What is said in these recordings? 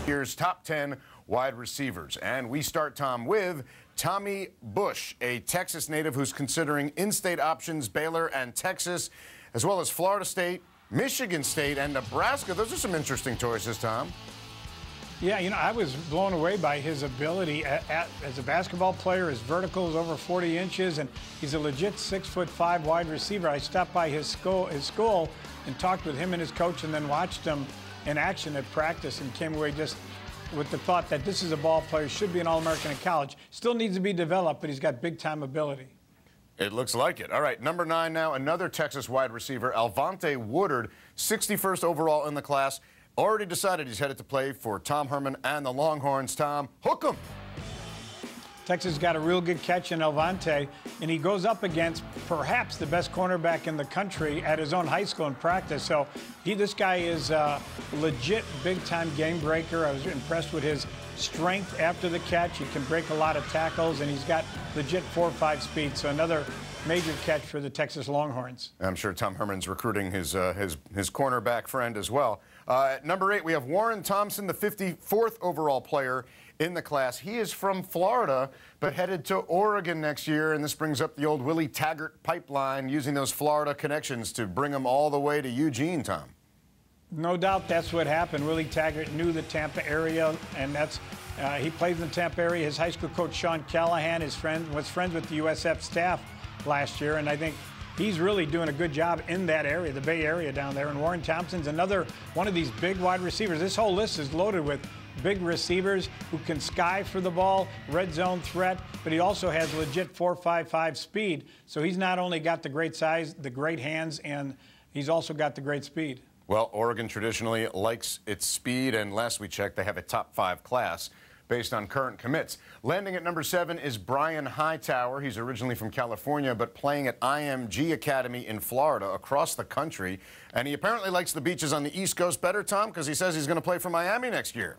Here's top 10 wide receivers. And we start, Tom, with Tommy Bush, a Texas native who's considering in-state options, Baylor and Texas, as well as Florida State, Michigan State, and Nebraska. Those are some interesting choices, Tom. Yeah, you know, I was blown away by his ability as a basketball player. His vertical is over 40 inches, and he's a legit 6'5" wide receiver. I stopped by his school and talked with him and his coach, and then watched him in action at practice, and came away just with the thought that this is a ball player, should be an All-American in college. Still needs to be developed, but he's got big-time ability. It looks like it. All right, number 9 now, another Texas wide receiver, Alvante Woodard, 61st overall in the class. Already decided he's headed to play for Tom Herman and the Longhorns. Tom, hook 'em. Texas got a real good catch in Alvante, and he goes up against perhaps the best cornerback in the country at his own high school in practice. So this guy is a legit big-time game breaker. I was impressed with his strength after the catch. He can break a lot of tackles, and he's got legit 4.5 speed. So another major catch for the Texas Longhorns. I'm sure Tom Herman's recruiting his cornerback friend as well. At number 8, we have Warren Thompson, the 54th overall player in the class. He is from Florida, but headed to Oregon next year, and this brings up the old Willie Taggart pipeline, using those Florida connections to bring him all the way to Eugene, Tom. No doubt that's what happened. Willie Taggart knew the Tampa area, and he plays in the Tampa area. His high school coach, Sean Callahan, was friends with the USF staff last year, and I think he's really doing a good job in that area, the Bay Area down there. And Warren Thompson's another one of these big wide receivers. This whole list is loaded with big receivers who can sky for the ball, red zone threat, but he also has legit 4.55 speed. So he's not only got the great size, the great hands, and he's also got the great speed. Well, Oregon traditionally likes its speed, and last we checked, they have a top 5 class based on current commits. Landing at number 7 is Brian Hightower. He's originally from California, but playing at IMG Academy in Florida, across the country. And he apparently likes the beaches on the East Coast better, Tom, because he says he's going to play for Miami next year.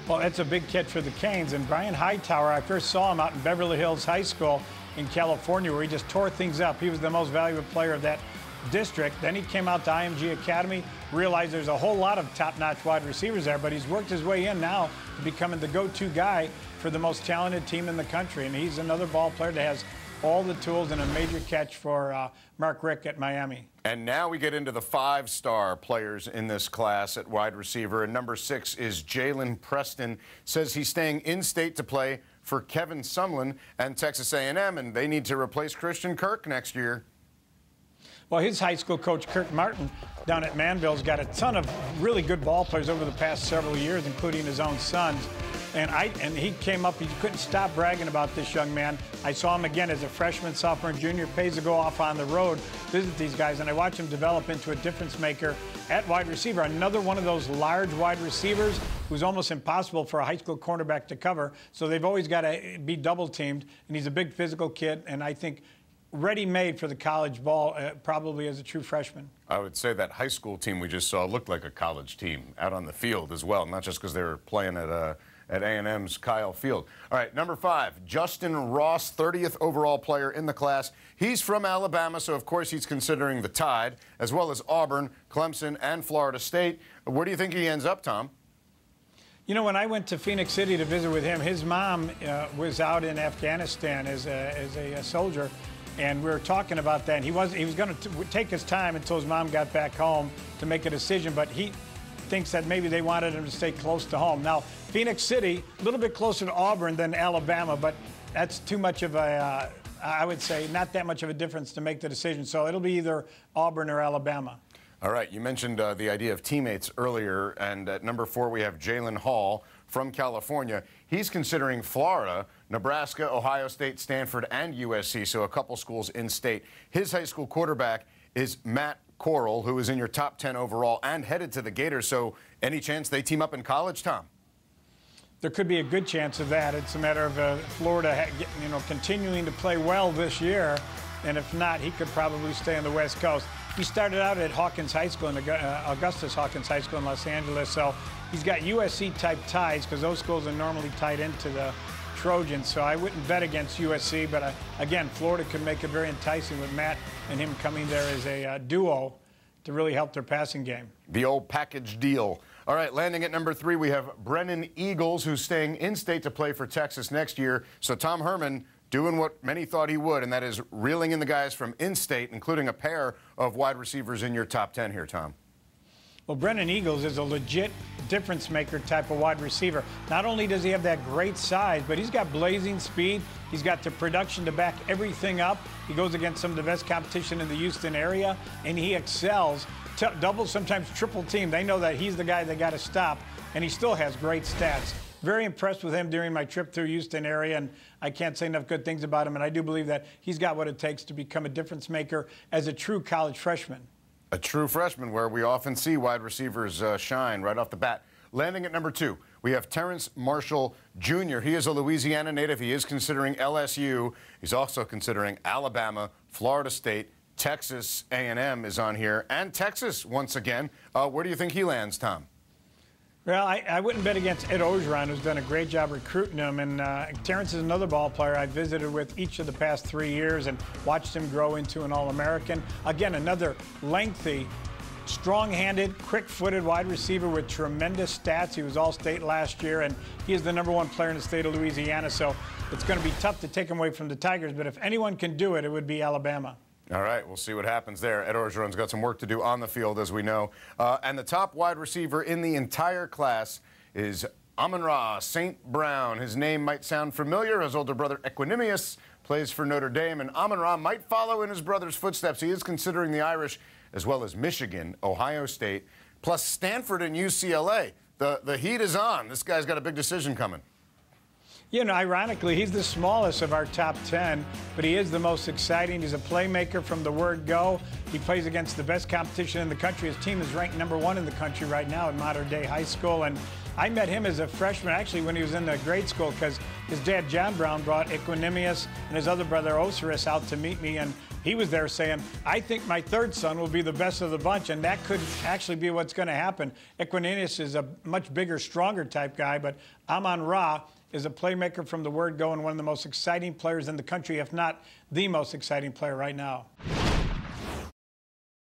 Well, that's a big catch for the Canes. And Brian Hightower, I first saw him out in Beverly Hills High School in California, where he just tore things up. He was the most valuable player of that district. Then he came out to IMG Academy, realized there's a whole lot of top-notch wide receivers there, but he's worked his way in now to becoming the go-to guy for the most talented team in the country. And he's another ball player that has all the tools, and a major catch for Mark Richt at Miami. And now we get into the 5-star players in this class at wide receiver. And number 6 is JALEN. Preston says he's staying in-state to play for Kevin Sumlin and Texas A&M, and they need to replace Christian Kirk next year. Well, his high school coach, Kirk Martin, down at Manville's got a ton of really good ball players over the past several years, including his own sons. And he came up, he couldn't stop bragging about this young man. I saw him again as a freshman, sophomore, and junior. Pays to go off on the road, visit these guys, and I watch him develop into a difference maker at wide receiver. Another one of those large wide receivers who's almost impossible for a high school cornerback to cover. So they've always got to be double teamed, and he's a big physical kid, and I think ready-made for the college ball, probably as a true freshman. I would say that high school team we just saw looked like a college team out on the field as well, not just because they were playing at A&M's Kyle Field. All right, number 5, Justyn Ross, 30th overall player in the class. He's from Alabama, so of course he's considering the Tide, as well as Auburn, Clemson, and Florida State. Where do you think he ends up, Tom? You know, when I went to Phoenix City to visit with him, his mom was out in Afghanistan as a soldier, and we were talking about that. And he was going to take his time until his mom got back home to make a decision, but he thinks that maybe they wanted him to stay close to home. Now, Phoenix City, a little bit closer to Auburn than Alabama, but that's too much of a, I would say, not that much of a difference to make the decision. So it'll be either Auburn or Alabama. All right, you mentioned the idea of teammates earlier, and at number 4 we have Jalen Hall from California. He's considering Florida, Nebraska, Ohio State, Stanford, and USC, so a couple schools in state. His high school quarterback is Matt Corral, who is in your top 10 overall and headed to the Gators. So any chance they team up in college, Tom? There could be a good chance of that. It's a matter of Florida, continuing to play well this year, and if not, he could probably stay on the West Coast. He started out at Hawkins High School, Augustus Hawkins High School in Los Angeles, so he's got USC-type ties because those schools are normally tied into the Trojans, so I wouldn't bet against USC, but again, Florida could make it very enticing with Matt and him coming there as a duo to really help their passing game. The old package deal. All right, landing at number 3, we have Brennan Eagles, who's staying in-state to play for Texas next year. So Tom Herman doing what many thought he would, and that is reeling in the guys from in-state, including a pair of wide receivers in your top 10 here, Tom. Well, Brennan Eagles is a legit difference maker type of wide receiver. Not only does he have that great size, but he's got blazing speed. He's got the production to back everything up. He goes against some of the best competition in the Houston area, and he excels. Double, sometimes triple team. They know that he's the guy they got to stop, and he still has great stats. Very impressed with him during my trip through Houston area, and I can't say enough good things about him, and I do believe that he's got what it takes to become a difference maker as a true college freshman. A true freshman, where we often see wide receivers shine right off the bat. Landing at number 2, we have Terrence Marshall Jr. He is a Louisiana native. He is considering LSU. He's also considering Alabama, Florida State, Texas A&M is on here, and Texas once again. Where do you think he lands, Tom? Well, I wouldn't bet against Ed Orgeron, who's done a great job recruiting him. And Terrence is another ball player I visited with each of the past 3 years and watched him grow into an All-American. Again, another lengthy, strong-handed, quick-footed wide receiver with tremendous stats. He was All-State last year, and he is the #1 player in the state of Louisiana. So it's going to be tough to take him away from the Tigers. But if anyone can do it, it would be Alabama. All right, we'll see what happens there. Ed Orgeron's got some work to do on the field, as we know. And the top wide receiver in the entire class is AMON-RA St. Brown. His name might sound familiar. His older brother, Equanimous, plays for Notre Dame, and AMON-RA might follow in his brother's footsteps. He is considering the Irish, as well as Michigan, Ohio State, plus Stanford and UCLA. The heat is on. This guy's got a big decision coming. You know, ironically, he's the smallest of our top 10, but he is the most exciting. He's a playmaker from the word go. He plays against the best competition in the country. His team is ranked #1 in the country right now in modern-day high school. And I met him as a freshman, actually, when he was in the grade school, because his dad, John Brown, brought Equanimous and his other brother, Osiris, out to meet me. And he was there saying, I think my third son will be the best of the bunch, and that could actually be what's going to happen. Equanimous is a much bigger, stronger type guy, but AMON-RA is a playmaker from the word go and one of the most exciting players in the country, if not the most exciting player right now.